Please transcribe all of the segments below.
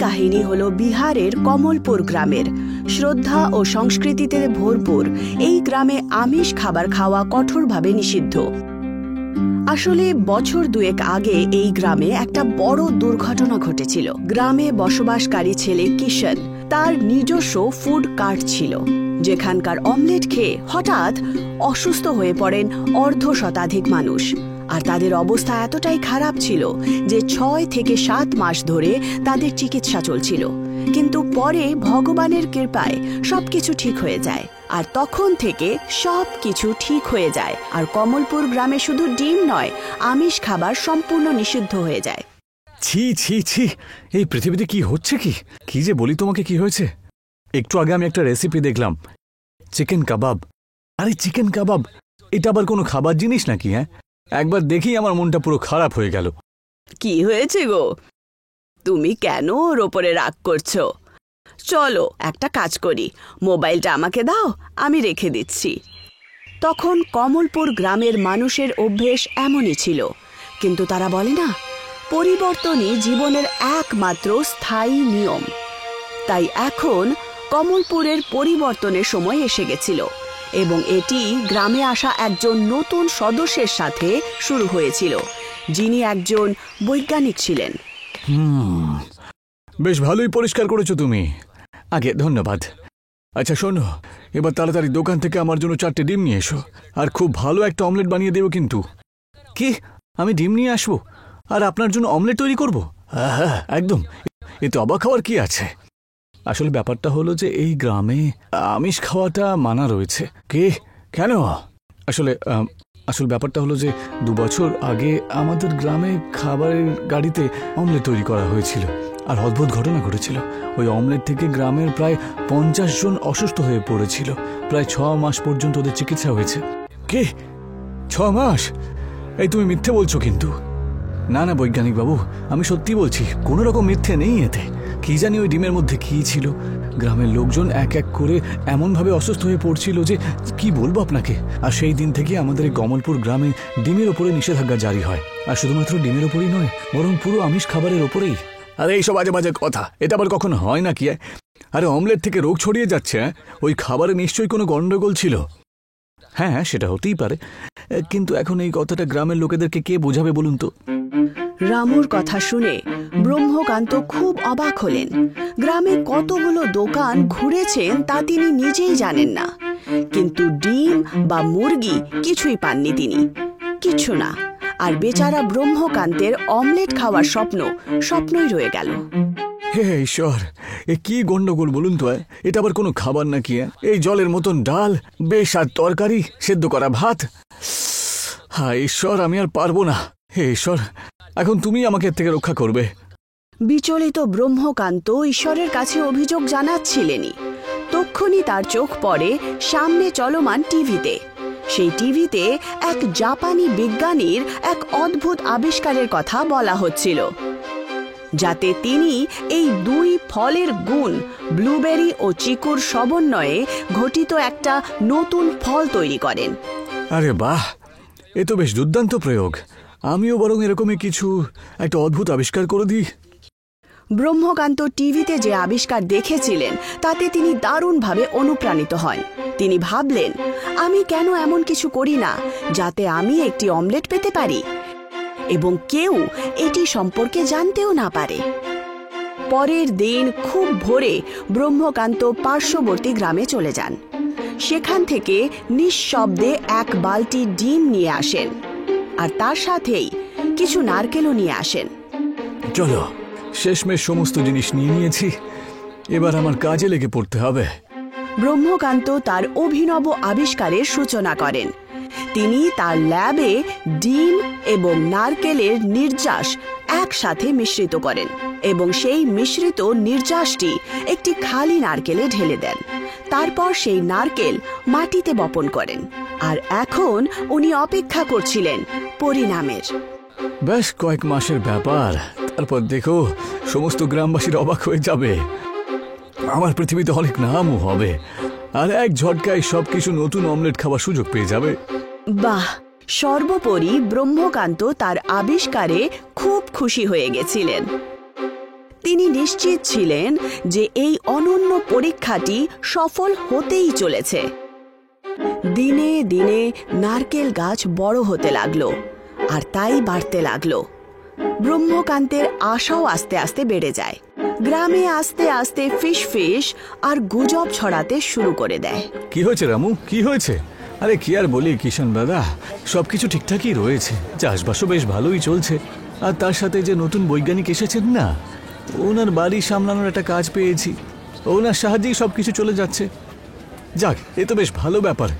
কাহিনী হলো বিহারের কমলপুর গ্রামের। শ্রদ্ধা ও সংস্কৃতিতে ভরপুর এই গ্রামে আমিষ খাবার খাওয়া কঠোরভাবে নিষিদ্ধ। আসলে বছর দুয়েক আগে এই গ্রামে একটা বড় দুর্ঘটনা ঘটেছিল। গ্রামে বসবাসকারী ছেলে কিষণ, তার নিজস্ব ফুড কার্ট ছিল, যেখানকার অমলেট খেয়ে হঠাৎ অসুস্থ হয়ে পড়েন অর্ধশতাধিক মানুষ। আর তাদের অবস্থা এতটাই খারাপ ছিল যে 6 থেকে 7 মাস ধরে তাদের চিকিৎসা চলছিল। কিন্তু পরে ভগবানের কৃপায় সবকিছু ঠিক হয়ে যায়, আর তখন থেকে সবকিছু ঠিক হয়ে যায়। আর কমলপুর গ্রামে শুধু ডিম নয়, আমিষ খাবার সম্পূর্ণ নিষিদ্ধ হয়ে যায়। ছি ছি ছি, এই পৃথিবীতে কি হচ্ছে? কি যে বলি তোমাকে, কি হয়েছে? একটু আগে আমি একটা রেসিপি দেখলাম, চিকেন কাবাব। আরে চিকেন কাবাব, এটা আবার কোনো খাবার জিনিস নাকি? হ্যাঁ, একবার দেখি আমার মনটা পুরো খারাপ হয়ে গেল। কি হয়েছে গো, তুমি কেন ওর ওপরে রাগ করছো? চলো একটা কাজ করি, মোবাইলটা আমাকে দাও, আমি রেখে দিচ্ছি। তখন কমলপুর গ্রামের মানুষের অভ্যেস এমনই ছিল, কিন্তু তারা বলে না, পরিবর্তনই জীবনের একমাত্র স্থায়ী নিয়ম। তাই এখন কমলপুরের পরিবর্তনের সময় এসে গেছিল, এবং এটি গ্রামে আসা একজন নতুন সদস্যের সাথে শুরু হয়েছিল, যিনি একজন বৈজ্ঞানিক ছিলেন। বেশ ভালোই পরিষ্কার করেছো তুমি, আগে ধন্যবাদ। আচ্ছা শোনো, এবার তাড়াতাড়ি দোকান থেকে আমার জন্য 4টে ডিম নিয়ে এসো, আর খুব ভালো একটা অমলেট বানিয়ে দেবো। কিন্তু কি, আমি ডিম নিয়ে আসবো আর আপনার জন্য অমলেট তৈরি করবো? হ্যাঁ একদম, এতে অবাক হওয়ার কি আছে? আসলে ব্যাপারটা হলো যে এই গ্রামে আমিষ খাওয়াটা মানা রয়েছে। কে, কেন? আসলে ব্যাপারটা হলো যে 2 বছর আগে আমাদের গ্রামে খাবারের গাড়িতে অমলেট তৈরি করা হয়েছিল, আর অদ্ভুত ঘটনা ঘটেছিল। ওই অমলেট থেকে গ্রামের প্রায় 50 জন অসুস্থ হয়ে পড়েছিল। প্রায় 6 মাস পর্যন্ত ওদের চিকিৎসা হয়েছে। কে, 6 মাস? এই তুমি মিথ্যে বলছো কিন্তু। না না বৈজ্ঞানিক বাবু, আমি সত্যি বলছি, কোনো রকম মিথ্যে নেই এতে। কি জানি ওই ডিমের মধ্যে কি ছিল, গ্রামের লোকজন এক এক করে এমনভাবে অসুস্থ হয়ে পড়ছিল যে কি বলবো আপনাকে। আর সেই দিন থেকে আমাদের এই কমলপুর গ্রামে ডিমের ওপরে নিষেধাজ্ঞা জারি হয়। আর শুধুমাত্র ডিমের ওপরই নয়, বরং পুরো আমিষ খাবারের ওপরেই। আরে এইসব বাজে বাজে কথা, এটা আবার কখনো হয় নাকি? আরে অমলেট থেকে রোগ ছড়িয়ে যাচ্ছে, ওই খাবারে নিশ্চয়ই কোনো গন্ডগোল ছিল। হ্যাঁ সেটা হতেই পারে, কিন্তু এখন এই কথাটা গ্রামের লোকেদেরকে কে বোঝাবে বলুন তো? রামুর কথা শুনে ব্রহ্মকান্ত খুব অবাক হলেন। গ্রামে কতগুলো দোকান ঘুরেছেন তা তিনি নিজেই জানেন না, কিন্তু ডিম বা মুরগি কিছুই পাননি তিনি, কিছু না। আর বেচারা ব্রহ্মকান্তের অমলেট খাওয়ার স্বপ্নই রয়ে গেল। হে ঈশ্বর, এ কি গন্ডগোল বলুন তো? এটা আবার কোনো খাবার নাকি? এই জলের মতন ডাল, বেস্বাদ তরকারি, সেদ্ধ করা ভাত। হায় ঈশ্বর, আমি আর পারবো না। হে ঈশ্বর, এখন তুমি আমাকে এর থেকে রক্ষা করবে। বিচলিত ব্রহ্মকান্ত ঈশ্বরের কাছে অভিযোগ জানাচ্ছিলেনই, তক্ষুনি তার চোখ পড়ে সামনে চলমান টিভিতে। সেই টিভিতে এক জাপানি বিজ্ঞানীর এক অদ্ভুত আবিষ্কারের কথা বলা হচ্ছিল, যাতে তিনি এই 2 ফলের গুণ, ব্লুবেরি ও চিকুর সমন্বয়ে ঘটিত একটা নতুন ফল তৈরি করেন। আরে বাহ, এ তো বেশ দুর্দান্ত প্রয়োগ। আমিও বরং এরকমই কিছু একটা অদ্ভুত আবিষ্কার করে দিই। ব্রহ্মকান্ত টিভিতে যে আবিষ্কার দেখেছিলেন তাতে তিনি দারুণভাবে অনুপ্রাণিত হন। তিনি ভাবলেন, আমি কেন এমন কিছু করি না যাতে আমি একটি অমলেট পেতে পারি এবং কেউ এটি সম্পর্কে জানতেও না পারে। পরের দিন খুব ভোরে ব্রহ্মকান্ত পার্শ্ববর্তী গ্রামে চলে যান। সেখান থেকে নিঃশব্দে 1 বালতি ডিম নিয়ে আসেন, আর তার সাথেই কিছু নারকেলও নিয়ে আসেন। চলো, শেষমেশ সমস্ত জিনিস নিয়ে নিয়েছি, এবার আমার কাজে লেগে পড়তে হবে। ব্রহ্মকান্ত তার অভিনব আবিষ্কারের সূচনা করেন। তিনি তার ল্যাবে ডিম এবং নারকেলের নির্যাস একসাথে মিশ্রিত করেন এবং সেই মিশ্রিত নির্যাসটি একটি খালি নারকেলে ঢেলে দেন। তারপর সেই নারকেল মাটিতে বপন করেন, আর এখন উনি অপেক্ষা করছিলেন পরিণামের। বেশ কয়েক মাসের ব্যাপার, তারপর দেখো সমস্ত গ্রামবাসীর অবাক হয়ে যাবে। আমার পৃথিবীতে অনেক নামও হবে, আর এক ঝটকায় সবকিছু নতুন অমলেট খাওয়ার সুযোগ পেয়ে যাবে। বাহ, সর্বোপরি ব্রহ্মকান্ত তার আবিষ্কারে খুব খুশি হয়ে গেছিলেন। তিনি নিশ্চিত ছিলেন যে এই অনন্য পরীক্ষাটি সফল হতেই চলেছে। দিনে দিনে নারকেল গাছ বড় হতে লাগলো, আর তাই বাড়তে লাগলো। ব্রহ্মকান্তের আশাও আস্তে আস্তে বেড়ে যায়। গ্রামে আস্তে আস্তে ফিস আর গুজব ছড়াতে শুরু করে দেয়। কি হয়েছে রামু, কি হয়েছে? আরে কি আর বলি কিষণ দাদা, সবকিছু ঠিকঠাকই রয়েছে, চাষবাসও বেশ ভালোই চলছে। আর তার সাথে যে নতুন বৈজ্ঞানিক এসেছেন না, ওনার বাড়ি সামলানোর একটা কাজ পেয়েছি, ওনার সাহায্যেই সবকিছু চলে যাচ্ছে। যাক, এ তো বেশ ভালো ব্যাপার।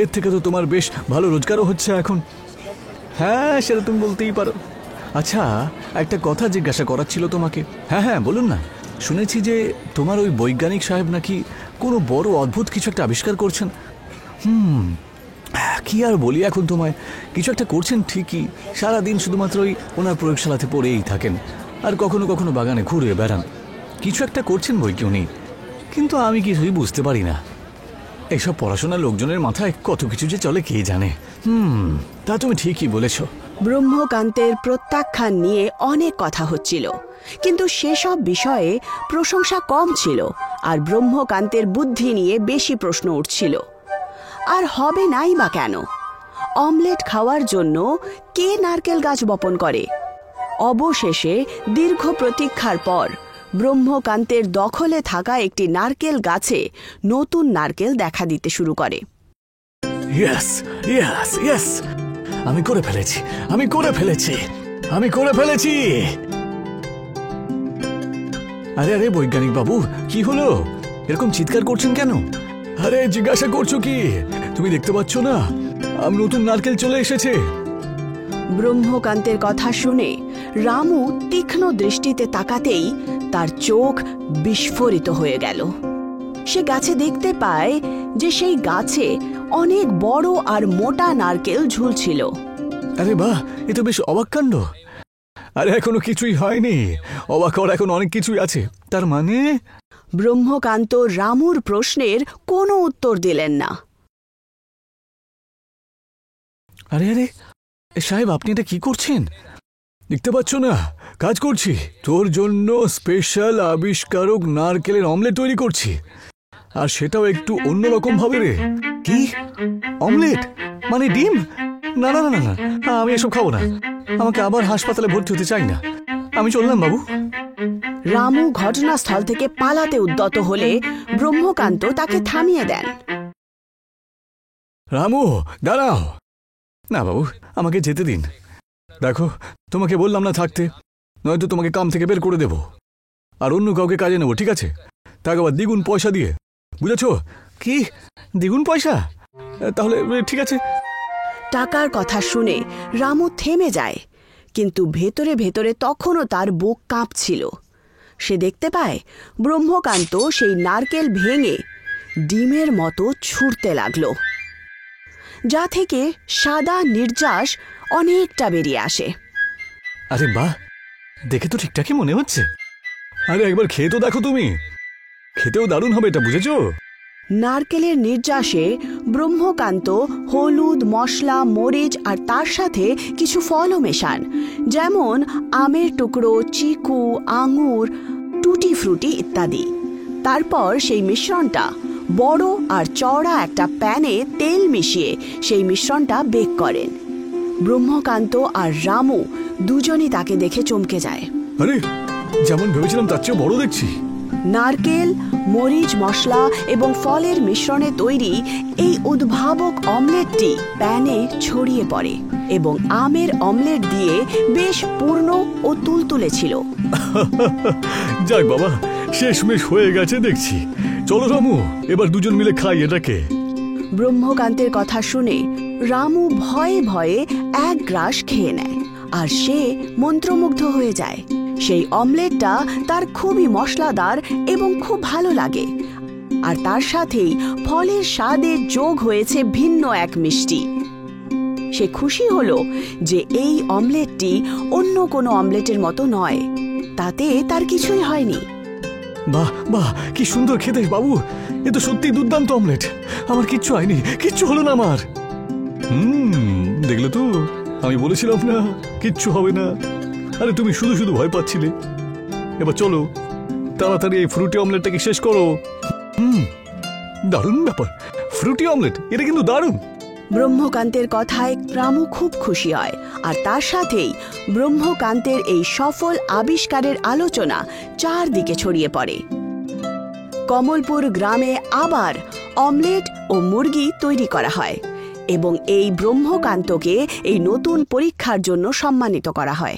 এর থেকে তো তোমার বেশ ভালো রোজগারও হচ্ছে এখন। হ্যাঁ, সেটা তুমি বলতেই পারো। আচ্ছা, একটা কথা জিজ্ঞাসা করার ছিল তোমাকে। হ্যাঁ হ্যাঁ, বলুন না। শুনেছি যে তোমার ওই বৈজ্ঞানিক সাহেব নাকি কোনো বড় অদ্ভুত কিছু একটা আবিষ্কার করছেন। কি আর বলি এখন তোমায়, কিছু একটা করছেন ঠিকই, সারাদিন শুধুমাত্র ওই ওনার প্রয়োগশালাতে পড়েই থাকেন, আর কখনো কখনো বাগানে ঘুরে বেড়ান। কিছু একটা করছেন বই কেউ নেই, কিন্তু আমি কিছুই বুঝতে পারি না। এইসব পড়াশোনার লোকজনের মাথায় কত কিছু যে চলে কে জানে। তা তুমি ঠিকই বলেছ। ব্রহ্মকান্তের প্রত্যাখ্যান নিয়ে অনেক কথা হচ্ছিল, কিন্তু সেসব বিষয়ে প্রশংসা কম ছিল, আর ব্রহ্মকান্তের বুদ্ধি নিয়ে বেশি প্রশ্ন উঠছিল। আর হবে নাই বা কেন? অমলেট খাওয়ার জন্য কে নারকেল গাছ বপন করে? অবশেষে দীর্ঘ প্রতীক্ষার পর ব্রহ্মকান্তের দখলে থাকা একটি নারকেল গাছে নতুন নারকেল দেখা দিতে শুরু করে। ইয়েস ইয়েস ইয়েস, আমি করে ফেলেছি, আমি করে ফেলেছি, আমি করে ফেলেছি। আরে আরে বৈজ্ঞানিক বাবু, কি হলো? এরকম চিৎকার করছেন কেন? আরে জিজ্ঞাসা করছো কি? তুমি দেখতে পাচ্ছ না আমি নতুন নারকেল চলে এসেছে? ব্রহ্মকান্তের কথা শুনে রামু তীক্ষ্ণ দৃষ্টিতে তাকাতেই তার চোখ বিস্ফোরিত হয়ে গেল। সে গাছে দেখতে পায় যে সেই গাছে অনেক বড় আর মোটা নারকেল ঝুলছিল। আরে বাহ, এ তো বেশ অবাক কাণ্ড। আরে এখনো কিছুই হয়নি, অবাক হওয়ার এখন অনেক কিছুই আছে। তার মানে? ব্রহ্মকান্ত রামুর প্রশ্নের কোনো উত্তর দিলেন না। আরে আরে সাহেব, আপনি এটা কি করছেন? দেখতে পাচ্ছ না কাজ করছি? তোর জন্য স্পেশাল আবিষ্কারক নারকেলের অমলেট তৈরি করছি, আর সেটাও একটু অন্যরকম ভাবে রে। কি অমলেট? মানে ডিম? না না না না, আমি এসব খাবো না। আমাকে আবার হাসপাতালে ভর্তি হতে চাই না। আমি চললাম বাবু। রামু ঘটনাস্থল থেকে পালাতে উদ্যত হলে ব্রহ্মকান্ত তাকে থামিয়ে দেন। রামু দাঁড়াও। না বাবু, আমাকে যেতে দিন। দেখো, তোমাকে বললাম না থাকতে, নয়তো তোমাকে কাম থেকে বের করে দেব, আর অন্য কাউকে কাজে নেব, ঠিক আছে? তাকে আবার দ্বিগুণ পয়সা দিয়ে, বুঝেছো? কি দ্বিগুণ পয়সা? তাহলে ঠিক আছে। টাকার কথা শুনে রামু থেমে যায়, কিন্তু ভেতরে ভেতরে তখনও তার বুক কাঁপছিল। সে দেখতে পায় ব্রহ্মকান্ত সেই নারকেল ভেঙে ডিমের মতো ছুঁড়তে লাগলো, যা থেকে সাদা নির্যাস অনেকটা বেরিয়ে আসে। আরে বাহ, দেখে তো ঠিকঠাকই মনে হচ্ছে। আরে একবার খেয়ে তো দেখো তুমি, খেতেও দারুণ হবে এটা, বুঝেছো? নারকেলের নির্যাসে ব্রহ্মকান্ত হলুদ, মশলা, মরিচ আর তার সাথে কিছু ফলও মেশান, যেমন আমের টুকরো, চিকু, আঙুর, টুটি ফ্রুটি ইত্যাদি। তারপর সেই মিশ্রণটা বড় আর চওড়া একটা প্যানে তেল মিশিয়ে সেই মিশ্রণটা বেক করেন। ব্রহ্মকান্ত আর রামু দুজনই তাকে দেখে চমকে যায়। আরে যেমন ভেবেছিলাম তার চেয়ে বড় দেখছি। নারকেল, মরিচ, মশলা এবং ফলের মিশ্রণে তৈরি এই উদ্ভাবক অমলেটটি প্যানে ছড়িয়ে পড়ে এবং আমের অমলেট দিয়ে বেশ পূর্ণ ও তুলতুলে ছিল। যাক বাবা, শেষমেশ হয়ে গেছে দেখছি। চলো রামু, এবার দুজন মিলে খাই এটাকে। ব্রহ্মকান্তের কথা শুনে রামু ভয়ে ভয়ে এক গ্রাস খেয়ে নেয়, আর সে মন্ত্রমুগ্ধ হয়ে যায়। সেই অমলেটটা তার খুবই মশলাদার এবং খুব ভালো লাগে, আর তার সাথেই ফলের স্বাদে যোগ হয়েছে ভিন্ন এক মিষ্টি। সে খুশি হলো যে এই অমলেটটি অন্য কোনো অমলেটের মতো নয়, তাতে তার কিছুই হয়নি। বাহ বাহ, কি সুন্দর খেতে বাবু, এ তো সত্যি দুর্দান্ত অমলেট। আমার কিচ্ছু হয়নি, কিচ্ছু হলো না আমার। দেখলে তো, আমি বলেছিলাম না কিচ্ছু হবে না। আরে তুমি শুধু শুধু ভয় পাচ্ছিলে। এবার চলো তাড়াতাড়ি এই ফ্রুটি অমলেটটাকে শেষ করো। দারুণ ব্যাপার, ফ্রুটি অমলেট, এটা কিন্তু দারুণ। ব্রহ্মকান্তের কথায় রামু খুব খুশি হয়, আর তার সাথেই ব্রহ্মকান্তের এই সফল আবিষ্কারের আলোচনা চারদিকে ছড়িয়ে পড়ে। কমলপুর গ্রামে আবার অমলেট ও মুরগি তৈরি করা হয় এবং এই ব্রহ্মকান্তকে এই নতুন পরীক্ষার জন্য সম্মানিত করা হয়।